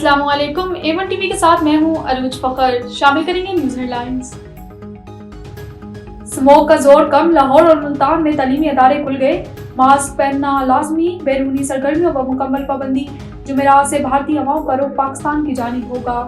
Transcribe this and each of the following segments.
अस्सलाम वालेकुम। A1 TV के साथ मैं हूं अरूज फखर। शामिल करेंगे न्यूज हेडलाइंस। स्मोक का जोर कम, लाहौर और मुल्तान में तालीमी अदारे खुल गए। मास्क पहनना लाजमी, बैरूनी सरगर्मियों पर मुकम्मल पाबंदी। जुमेरात से भारतीय हवाओं का रुख पाकिस्तान की जानिब होगा।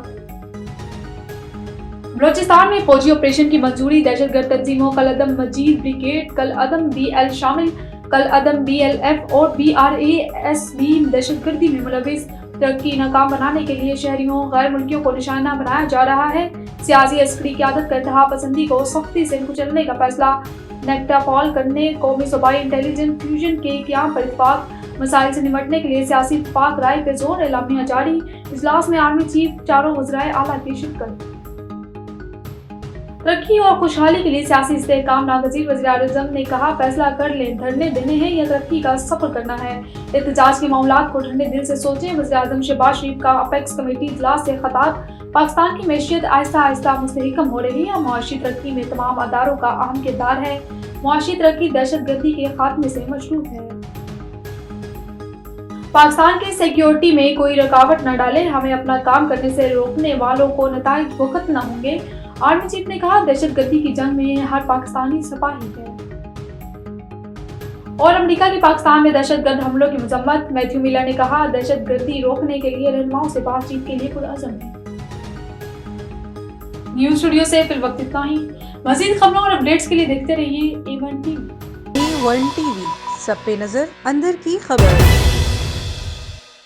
बलोचिस्तान में फौजी ऑपरेशन की मंजूरी। दहशतगर्द तंजीमों कल अदम मजीद ब्रिगेड, कल अदम BL शामिल। कल अदम BLF और BRAS भी दहशतगर्दी में मुलविस। तरक्की नाकाम बनाने के लिए शहरियों गैर मुल्कियों को निशाना बनाया जा रहा है। सियासी अस्करी क़यादत का इत्तेहाद पसंदी को सख्ती से कुचलने का फैसला। नेक्टा फॉल करने, कौमी सूबाई इंटेलिजेंस फ्यूजन के क़याम पर इत्तेफाक। मसाइल से निमटने के लिए सियासी इत्तेफाक राय पे जोर, एलामिया जारी। इजलास में आर्मी चीफ, चारों वज़राए आला की शिरकत। तरक्की और खुशहाली के लिए सियासी इस्तेहकाम नागज़ीर। वज़ीर-ए-आज़म ने कहा, फैसला कर लें, धरने देने हैं या तरक्की का सफर करना है। एहतजाज के मामलात को ठंडे दिल से सोचें। वज़ीर-ए-आज़म शहबाज शरीफ का अपेक्स कमेटी इजलास से खिताब। पाकिस्तान की मैशियत आहिस्ता आहिस्ता मुस्तहकम हो रही है। मुआशी तरक्की में तमाम अदारों का अहम किरदार है। मुआशी तरक्की दहशतगर्दी के खात्मे से मशरूत है। पाकिस्तान की सिक्योरिटी में कोई रुकावट न डाले, हमें अपना काम करने से रोकने वालों को नताइज भुगतना होंगे। आर्मी चीफ ने कहा, दहशतगर्दी की जंग में हर पाकिस्तानी सिपाही है। और अमेरिका की पाकिस्तान में दहशतगर्द हमलों की मजम्मत। मैथ्यू मिलर ने कहा, दहशतगर्दी रोकने के लिए रहनुमाओं से बातचीत के लिए पुरअज़म है। न्यूज स्टूडियो से फिल वक्त इतना ही। मज़ीद खबरों और अपडेट्स के लिए देखते रहिए A1 टीवी। A1 टीवी, सब पे नजर, अंदर की खबर।